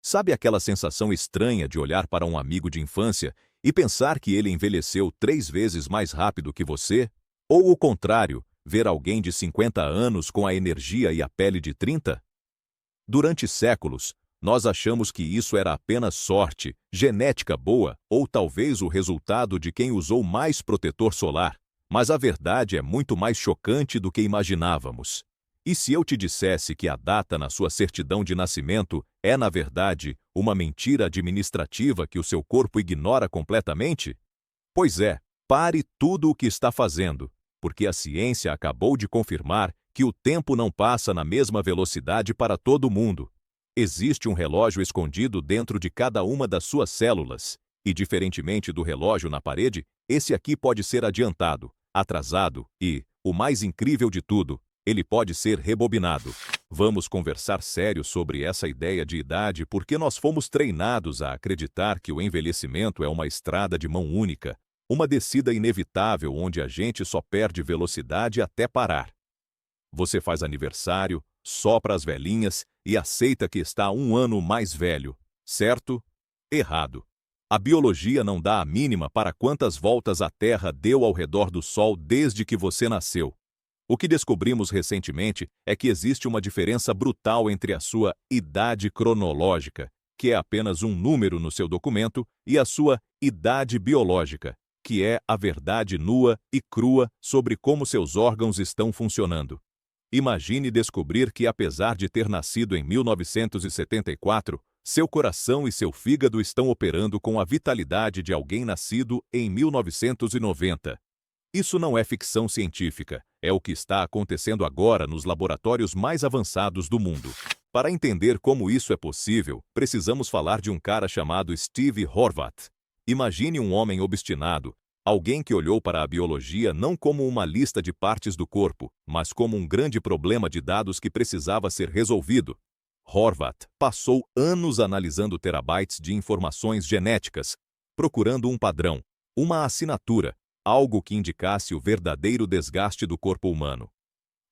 Sabe aquela sensação estranha de olhar para um amigo de infância e pensar que ele envelheceu 3 vezes mais rápido que você? Ou o contrário, ver alguém de 50 anos com a energia e a pele de 30? Durante séculos, nós achamos que isso era apenas sorte, genética boa ou talvez o resultado de quem usou mais protetor solar. Mas a verdade é muito mais chocante do que imaginávamos. E se eu te dissesse que a data na sua certidão de nascimento é, na verdade, uma mentira administrativa que o seu corpo ignora completamente? Pois é, pare tudo o que está fazendo, porque a ciência acabou de confirmar que o tempo não passa na mesma velocidade para todo mundo. Existe um relógio escondido dentro de cada uma das suas células, e diferentemente do relógio na parede, esse aqui pode ser adiantado, atrasado e, o mais incrível de tudo, ele pode ser rebobinado. Vamos conversar sério sobre essa ideia de idade porque nós fomos treinados a acreditar que o envelhecimento é uma estrada de mão única, uma descida inevitável onde a gente só perde velocidade até parar. Você faz aniversário, sopra as velhinhas e aceita que está 1 ano mais velho, certo? Errado. A biologia não dá a mínima para quantas voltas a Terra deu ao redor do Sol desde que você nasceu. O que descobrimos recentemente é que existe uma diferença brutal entre a sua idade cronológica, que é apenas um número no seu documento, e a sua idade biológica, que é a verdade nua e crua sobre como seus órgãos estão funcionando. Imagine descobrir que, apesar de ter nascido em 1974, seu coração e seu fígado estão operando com a vitalidade de alguém nascido em 1990. Isso não é ficção científica, é o que está acontecendo agora nos laboratórios mais avançados do mundo. Para entender como isso é possível, precisamos falar de um cara chamado Steve Horvath. Imagine um homem obstinado, alguém que olhou para a biologia não como uma lista de partes do corpo, mas como um grande problema de dados que precisava ser resolvido. Horvath passou anos analisando terabytes de informações genéticas, procurando um padrão, uma assinatura, algo que indicasse o verdadeiro desgaste do corpo humano.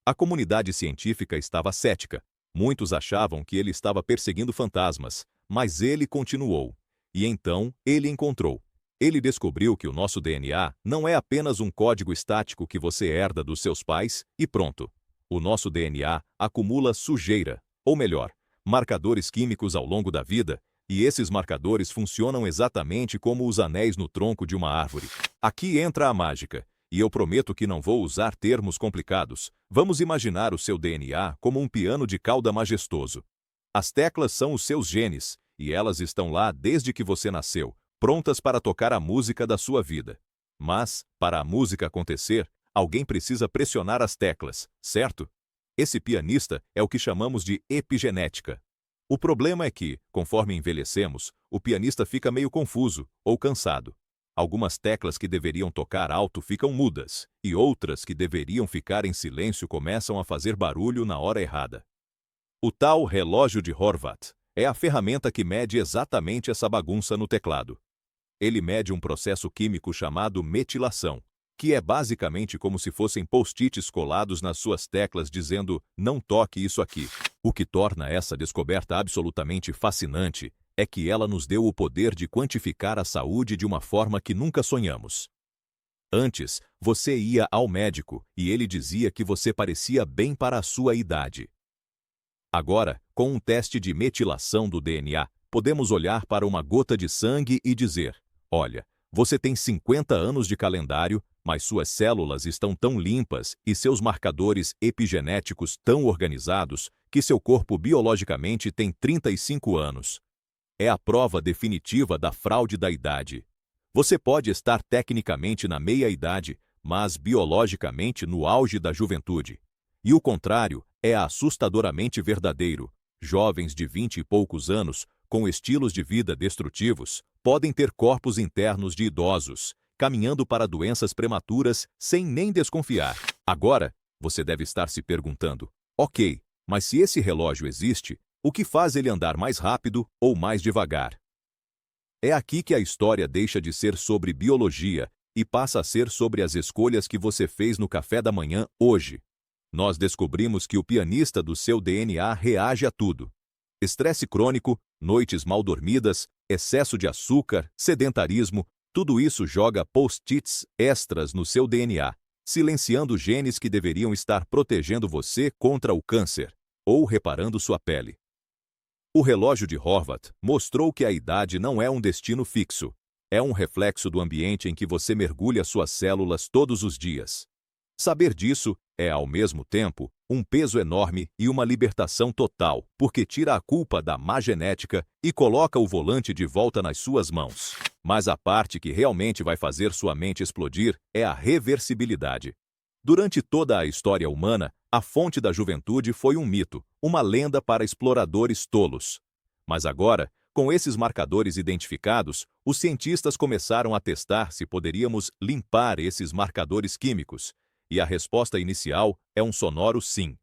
A comunidade científica estava cética. Muitos achavam que ele estava perseguindo fantasmas, mas ele continuou. E então ele encontrou. Ele descobriu que o nosso DNA não é apenas um código estático que você herda dos seus pais e pronto. O nosso DNA acumula sujeira, ou melhor, marcadores químicos ao longo da vida, e esses marcadores funcionam exatamente como os anéis no tronco de uma árvore. Aqui entra a mágica, e eu prometo que não vou usar termos complicados. Vamos imaginar o seu DNA como um piano de cauda majestoso. As teclas são os seus genes, e elas estão lá desde que você nasceu, prontas para tocar a música da sua vida. Mas, para a música acontecer, alguém precisa pressionar as teclas, certo? Esse pianista é o que chamamos de epigenética. O problema é que, conforme envelhecemos, o pianista fica meio confuso ou cansado. Algumas teclas que deveriam tocar alto ficam mudas, e outras que deveriam ficar em silêncio começam a fazer barulho na hora errada. O tal relógio de Horvath é a ferramenta que mede exatamente essa bagunça no teclado. Ele mede um processo químico chamado metilação, que é basicamente como se fossem post-its colados nas suas teclas dizendo "não toque isso aqui". O que torna essa descoberta absolutamente fascinante é que ela nos deu o poder de quantificar a saúde de uma forma que nunca sonhamos. Antes, você ia ao médico e ele dizia que você parecia bem para a sua idade. Agora, com um teste de metilação do DNA, podemos olhar para uma gota de sangue e dizer: olha, você tem 50 anos de calendário, mas suas células estão tão limpas e seus marcadores epigenéticos tão organizados que seu corpo biologicamente tem 35 anos. É a prova definitiva da fraude da idade. Você pode estar tecnicamente na meia-idade, mas biologicamente no auge da juventude. E o contrário é assustadoramente verdadeiro. Jovens de 20 e poucos anos, com estilos de vida destrutivos, podem ter corpos internos de idosos, caminhando para doenças prematuras sem nem desconfiar. Agora, você deve estar se perguntando: ok, mas se esse relógio existe, o que faz ele andar mais rápido ou mais devagar? É aqui que a história deixa de ser sobre biologia e passa a ser sobre as escolhas que você fez no café da manhã hoje. Nós descobrimos que o pianista do seu DNA reage a tudo. Estresse crônico, Noites mal dormidas, excesso de açúcar, sedentarismo, tudo isso joga post-its extras no seu DNA, silenciando genes que deveriam estar protegendo você contra o câncer ou reparando sua pele. O relógio de Horvath mostrou que a idade não é um destino fixo. É um reflexo do ambiente em que você mergulha suas células todos os dias. Saber disso é, ao mesmo tempo, um peso enorme e uma libertação total, porque tira a culpa da má genética e coloca o volante de volta nas suas mãos. Mas a parte que realmente vai fazer sua mente explodir é a reversibilidade. Durante toda a história humana, a fonte da juventude foi um mito, uma lenda para exploradores tolos. Mas agora, com esses marcadores identificados, os cientistas começaram a testar se poderíamos limpar esses marcadores químicos. E a resposta inicial é um sonoro sim.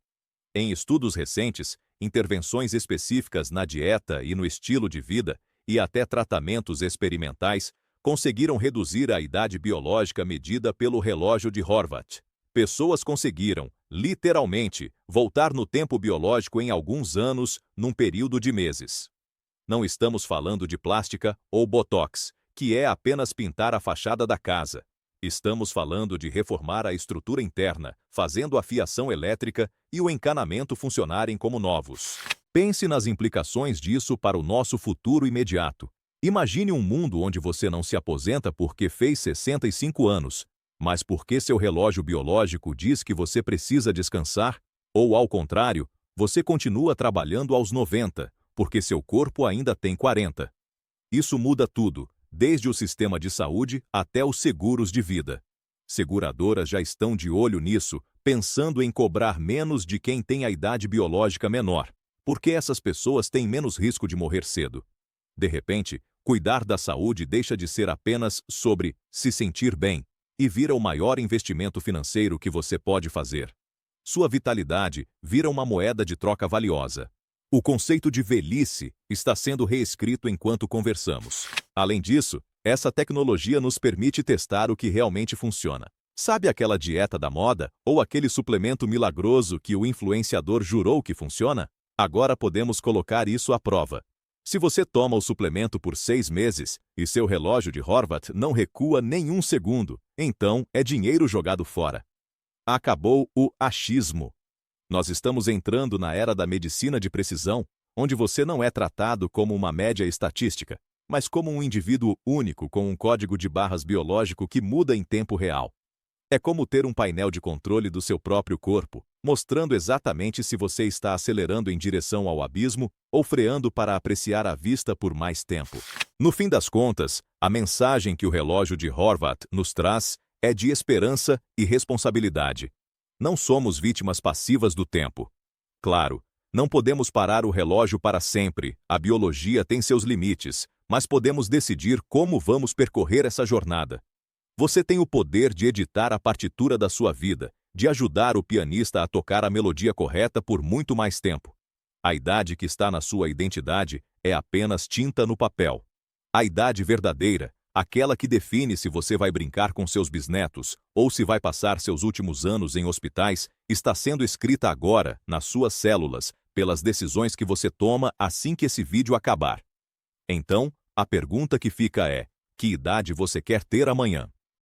Em estudos recentes, intervenções específicas na dieta e no estilo de vida, e até tratamentos experimentais, conseguiram reduzir a idade biológica medida pelo relógio de Horvath. Pessoas conseguiram, literalmente, voltar no tempo biológico em alguns anos, num período de meses. Não estamos falando de plástica ou botox, que é apenas pintar a fachada da casa. Estamos falando de reformar a estrutura interna, fazendo a fiação elétrica e o encanamento funcionarem como novos. Pense nas implicações disso para o nosso futuro imediato. Imagine um mundo onde você não se aposenta porque fez 65 anos, mas porque seu relógio biológico diz que você precisa descansar, ou, ao contrário, você continua trabalhando aos 90, porque seu corpo ainda tem 40. Isso muda tudo, desde o sistema de saúde até os seguros de vida. Seguradoras já estão de olho nisso, pensando em cobrar menos de quem tem a idade biológica menor, porque essas pessoas têm menos risco de morrer cedo. De repente, cuidar da saúde deixa de ser apenas sobre se sentir bem e vira o maior investimento financeiro que você pode fazer. Sua vitalidade vira uma moeda de troca valiosa. O conceito de velhice está sendo reescrito enquanto conversamos. Além disso, essa tecnologia nos permite testar o que realmente funciona. Sabe aquela dieta da moda ou aquele suplemento milagroso que o influenciador jurou que funciona? Agora podemos colocar isso à prova. Se você toma o suplemento por 6 meses e seu relógio de Horvath não recua nem um segundo, então é dinheiro jogado fora. Acabou o achismo. Nós estamos entrando na era da medicina de precisão, onde você não é tratado como uma média estatística, mas como um indivíduo único com um código de barras biológico que muda em tempo real. É como ter um painel de controle do seu próprio corpo, mostrando exatamente se você está acelerando em direção ao abismo ou freando para apreciar a vista por mais tempo. No fim das contas, a mensagem que o relógio de Horvath nos traz é de esperança e responsabilidade. Não somos vítimas passivas do tempo. Claro, não podemos parar o relógio para sempre, a biologia tem seus limites, mas podemos decidir como vamos percorrer essa jornada. Você tem o poder de editar a partitura da sua vida, de ajudar o pianista a tocar a melodia correta por muito mais tempo. A idade que está na sua identidade é apenas tinta no papel. A idade verdadeira, aquela que define se você vai brincar com seus bisnetos ou se vai passar seus últimos anos em hospitais, está sendo escrita agora, nas suas células, pelas decisões que você toma assim que esse vídeo acabar. Então, a pergunta que fica é: que idade você quer ter amanhã?